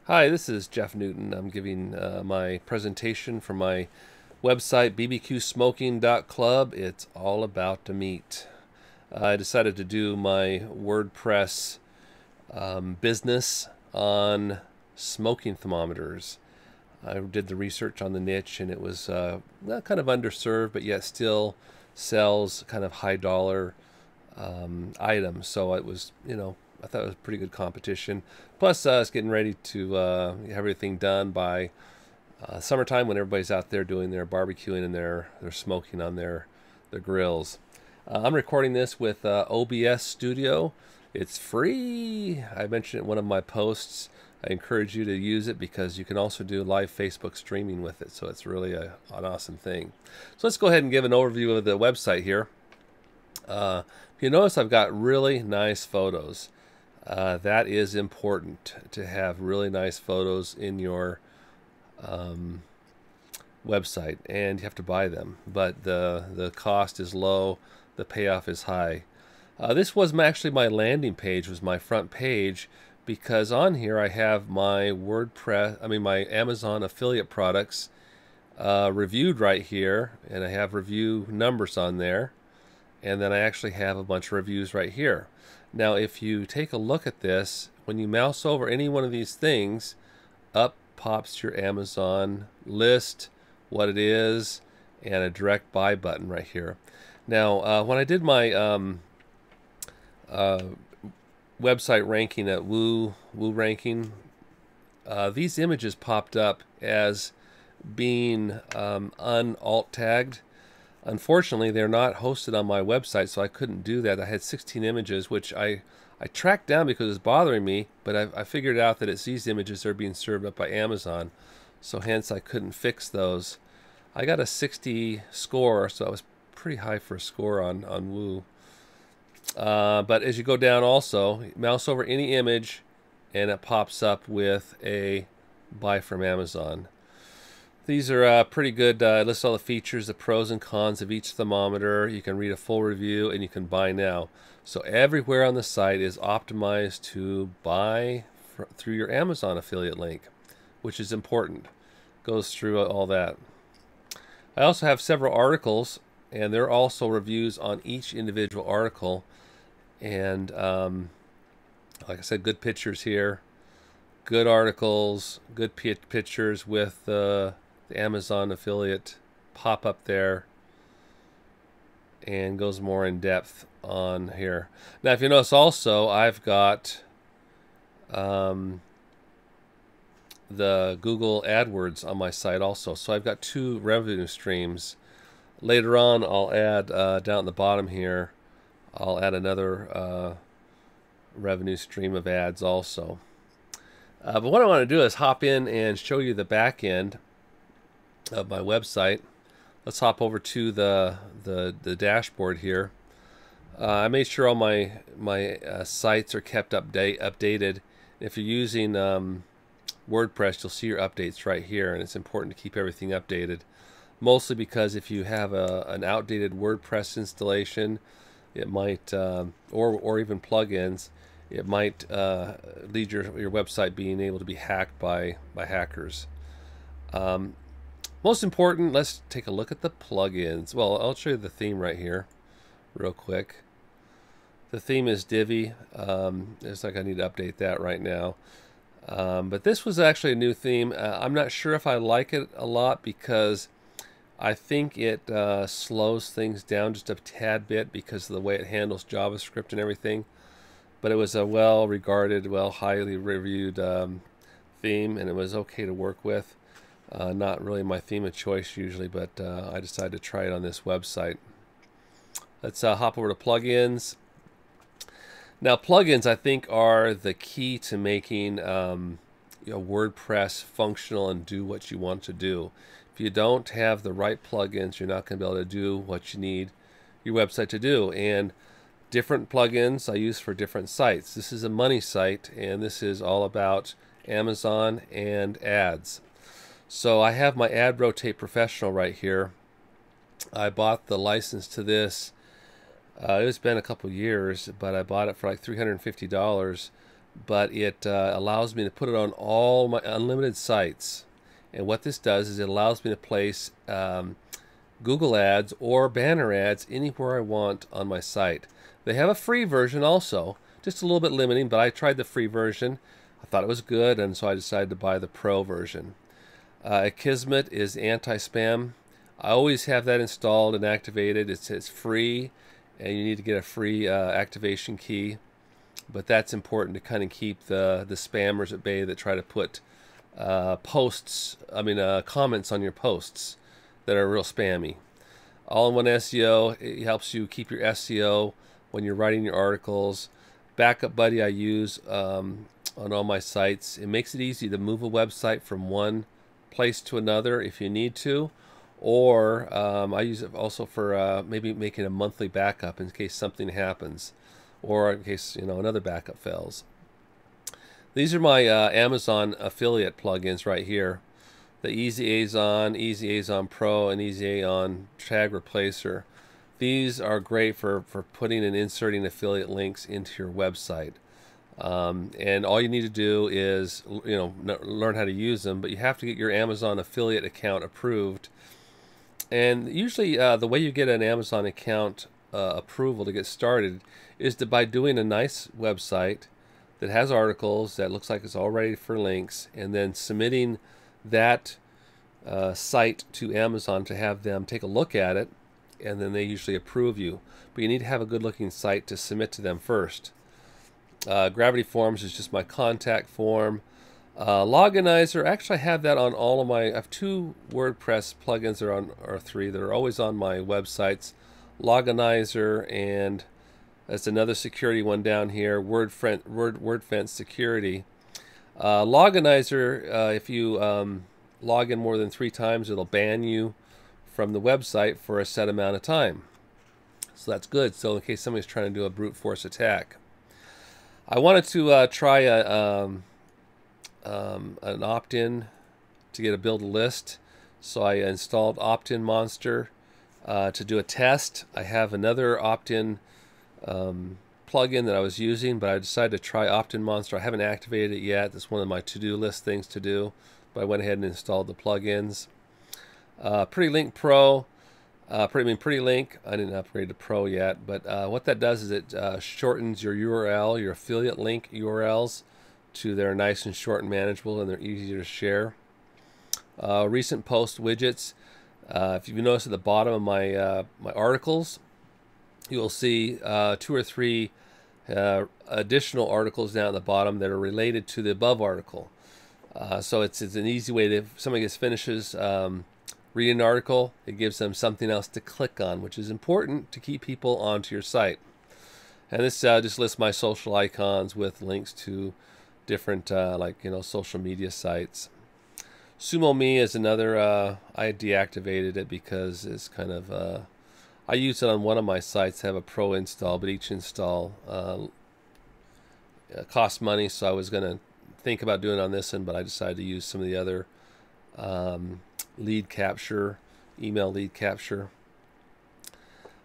Hi, this is Jeff Newton. I'm giving my presentation for my website, bbqsmoking.club. It's all about the meat. I decided to do my WordPress business on smoking thermometers. I did the research on the niche, and it was kind of underserved, but yet still sells kind of high dollar items. So it was, I thought it was pretty good competition. Plus, it's getting ready to have everything done by summertime when everybody's out there doing their barbecuing and their smoking on their grills. I'm recording this with OBS Studio. It's free. I mentioned it in one of my posts. I encourage you to use it because you can also do live Facebook streaming with it. So it's really an awesome thing. So let's go ahead and give an overview of the website here. If you notice, I've got really nice photos. That is important to have really nice photos in your website, and you have to buy them. But the cost is low, the payoff is high. This was actually my landing page, was my front page, because on here I have my my Amazon affiliate products reviewed right here, and I have review numbers on there, and then I actually have a bunch of reviews right here. Now, if you take a look at this, when you mouse over any one of these things, up pops your Amazon list, what it is, and a direct buy button right here. Now, when I did my website ranking at Woo Ranking, these images popped up as being un-alt tagged. Unfortunately, they're not hosted on my website, so I couldn't do that. I had 16 images, which I tracked down because it's bothering me, but I figured out that it's these images that are being served up by Amazon, so hence I couldn't fix those. I got a 60 score, so that was pretty high for a score on Woo. But as you go down also, mouse over any image, and it pops up with a buy from Amazon. These are pretty good. It lists all the features, the pros and cons of each thermometer. You can read a full review, and you can buy now. So everywhere on the site is optimized to buy through your Amazon affiliate link, which is important. Goes through all that. I also have several articles, and there are also reviews on each individual article. And like I said, good pictures here, good articles, good pictures with the Amazon affiliate pop up there, and goes more in depth on here. Now, if you notice also, I've got the Google AdWords on my site also. So I've got two revenue streams. Later on, I'll add down at the bottom here, I'll add another revenue stream of ads also. But what I want to do is hop in and show you the back end of my website. Let's hop over to the dashboard here. I made sure all my sites are kept updated. If you're using WordPress, you'll see your updates right here, and it's important to keep everything updated. Mostly because if you have an outdated WordPress installation, it might, or even plugins, it might lead your website being able to be hacked by hackers. Most important, let's take a look at the plugins. Well, I'll show you the theme right here real quick. The theme is Divi. It's like I need to update that right now. But this was actually a new theme. I'm not sure if I like it a lot because I think it slows things down just a tad bit because of the way it handles JavaScript and everything. But it was a well-regarded, highly reviewed theme, and it was okay to work with. Not really my theme of choice usually, but I decided to try it on this website. Let's hop over to plugins. Now, plugins, I think, are the key to making WordPress functional and do what you want to do. If you don't have the right plugins, you're not going to be able to do what you need your website to do. And different plugins I use for different sites. This is a money site, and this is all about Amazon and ads. So I have my Ad Rotate Professional right here. I bought the license to this. It's been a couple years, but I bought it for like $350 but it allows me to put it on all my unlimited sites. And what this does is it allows me to place Google ads or banner ads anywhere I want on my site. They have a free version also, just a little bit limiting, but I tried the free version. I thought it was good, and so I decided to buy the pro version. Akismet is anti-spam. I always have that installed and activated. It's free, and you need to get a free activation key. But that's important to kind of keep the spammers at bay that try to put comments on your posts that are real spammy. All-in-one SEO, it helps you keep your SEO when you're writing your articles. Backup Buddy I use on all my sites. It makes it easy to move a website from one place to another if you need to, or I use it also for maybe making a monthly backup in case something happens, or in case another backup fails. These are my Amazon affiliate plugins right here. The EasyAzon, EasyAzon Pro, and EasyAzon Tag Replacer. These are great for putting and inserting affiliate links into your website. And all you need to do is learn how to use them, but you have to get your Amazon affiliate account approved. And usually the way you get an Amazon account approval to get started is by doing a nice website that has articles that looks like it's all ready for links, and then submitting that site to Amazon to have them take a look at it, and then they usually approve you. But you need to have a good looking site to submit to them first. Gravity Forms is just my contact form. Loganizer, actually I have that on all of my, I have 2 WordPress plugins that are on, or 3 that are always on my websites. Loganizer, and that's another security one down here, WordFence Security. Loganizer, if you log in more than 3 times, it'll ban you from the website for a set amount of time. So that's good, so in case somebody's trying to do a brute force attack. I wanted to try an opt-in to get a build a list, so I installed Opt-in Monster to do a test. I have another opt-in plugin that I was using, but I decided to try Opt-in Monster. I haven't activated it yet. That's one of my to-do list things to do, but I went ahead and installed the plugins. Pretty Link Pro. Pretty Link. I didn't upgrade to Pro yet, but what that does is it shortens your URL, your affiliate link URLs, to they're nice and short and manageable, and they're easier to share. Recent post widgets. If you notice at the bottom of my my articles, you will see 2 or 3 additional articles down at the bottom that are related to the above article. So it's an easy way to, if somebody finishes reading an article, it gives them something else to click on, which is important to keep people onto your site. And this just lists my social icons with links to different social media sites. SumoMe is another, I deactivated it because it's kind of, I use it on one of my sites to have a pro install, but each install costs money, so I was going to think about doing it on this one, but I decided to use some of the other lead capture, email lead capture.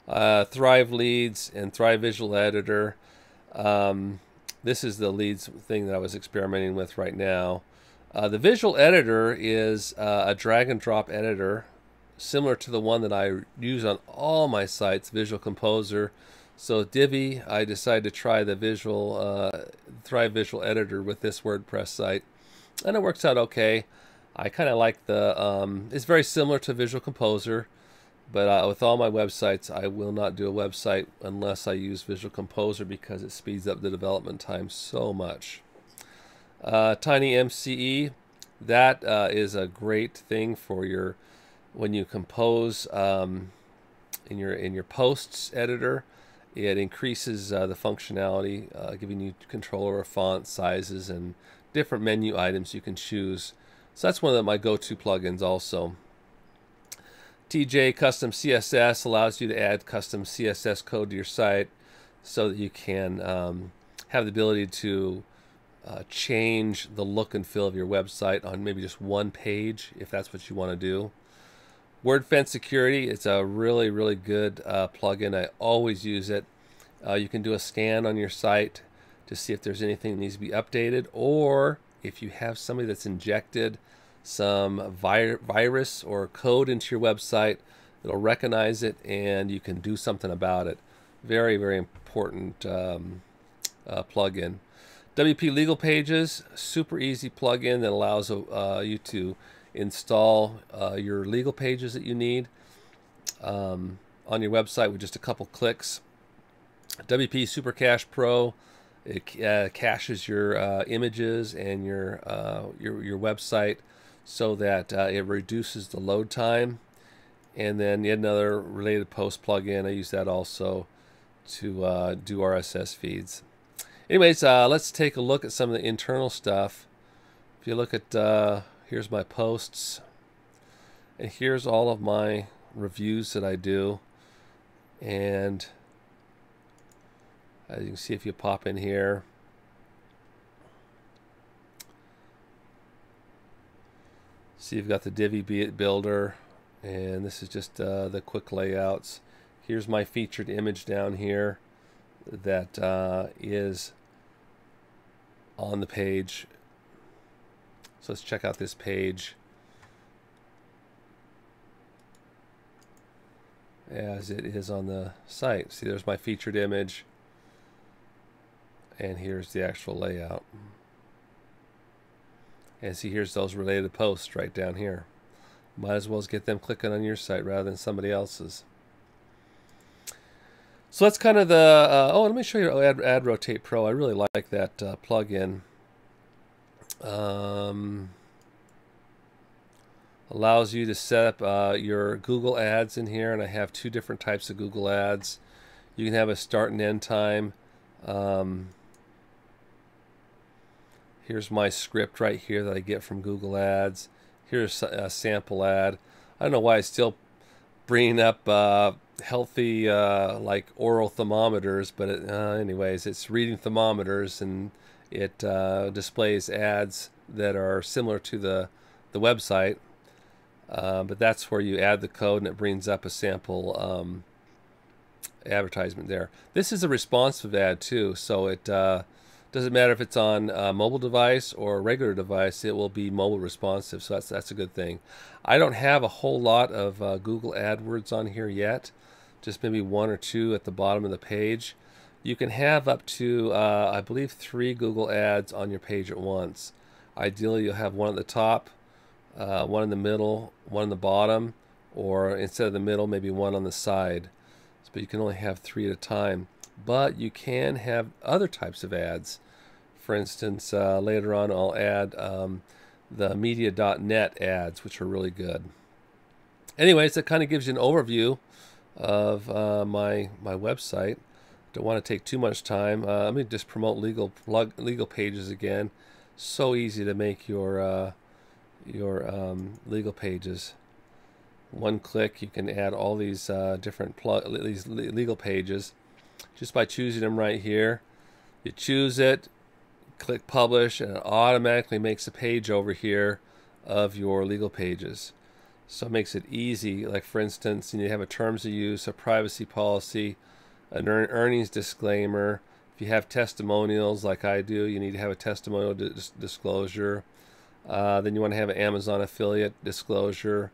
Thrive Leads and Thrive Visual Editor. This is the leads thing that I was experimenting with right now. The Visual Editor is a drag and drop editor similar to the one that I use on all my sites, Visual Composer. So Divi, I decided to try the Thrive Visual Editor with this WordPress site, and it works out okay. I kind of like the, it's very similar to Visual Composer, but with all my websites, I will not do a website unless I use Visual Composer because it speeds up the development time so much. TinyMCE, that is a great thing for your, when you compose in your posts editor. It increases the functionality, giving you control over font sizes and different menu items you can choose. So that's one of my go-to plugins also. TJ Custom CSS allows you to add custom CSS code to your site so that you can have the ability to change the look and feel of your website on maybe just one page if that's what you want to do. WordFence Security, it's a really, really good plugin. I always use it. You can do a scan on your site to see if there's anything that needs to be updated, or if you have somebody that's injected some virus or code into your website, it'll recognize it and you can do something about it. Very, very important plugin. WP Legal Pages, super easy plugin that allows you to install your legal pages that you need on your website with just a couple clicks. WP Super Cache Pro, it caches your images and your website so that it reduces the load time. And then yet another related post plugin, I use that also to do RSS feeds. Anyways, let's take a look at some of the internal stuff. If you look at, here's my posts, and here's all of my reviews that I do. And as you can see, if you pop in here, see you've got the Divi Builder, and this is just the quick layouts. Here's my featured image down here that is on the page. So let's check out this page as it is on the site. See, there's my featured image, and here's the actual layout. And see, here's those related posts right down here. Might as well get them clicking on your site rather than somebody else's. So that's kind of the, let me show you Ad Rotate Pro. I really like that plugin. Allows you to set up your Google ads in here, and I have two different types of Google ads. You can have a start and end time. Here's my script right here that I get from Google Ads. Here's a sample ad. I don't know why I still bring up healthy like oral thermometers, but anyways, it's reading thermometers, and it displays ads that are similar to the website, but that's where you add the code and it brings up a sample advertisement there. This is a responsive ad too, so it doesn't matter if it's on a mobile device or a regular device, it will be mobile responsive, so that's a good thing. I don't have a whole lot of Google AdWords on here yet, just maybe one or two at the bottom of the page. You can have up to, I believe, 3 Google ads on your page at once. Ideally, you'll have one at the top, one in the middle, one in the bottom, or instead of the middle, maybe one on the side. But you can only have 3 at a time. But you can have other types of ads. For instance, later on I'll add the media.net ads, which are really good. Anyways, that kind of gives you an overview of my website. Don't want to take too much time. Let me just promote legal pages again. So easy to make your legal pages. One click, you can add all these different these legal pages just by choosing them right here. You choose it, click publish, and it automatically makes a page over here of your legal pages. So it makes it easy. Like for instance, you have a terms of use, a privacy policy, an earnings disclaimer. If you have testimonials like I do, you need to have a testimonial disclosure. Then you want to have an Amazon affiliate disclosure,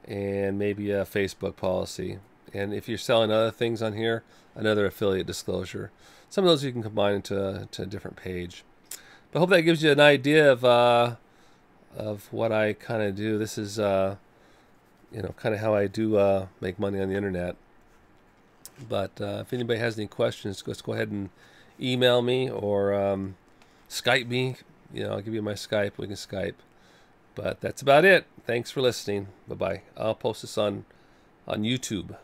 and maybe a Facebook policy. And if you're selling other things on here, another affiliate disclosure. Some of those you can combine into a different page. But I hope that gives you an idea of what I kind of do. This is kind of how I do make money on the internet. But if anybody has any questions, just go ahead and email me or Skype me. I'll give you my Skype. We can Skype. But that's about it. Thanks for listening. Bye-bye. I'll post this on YouTube.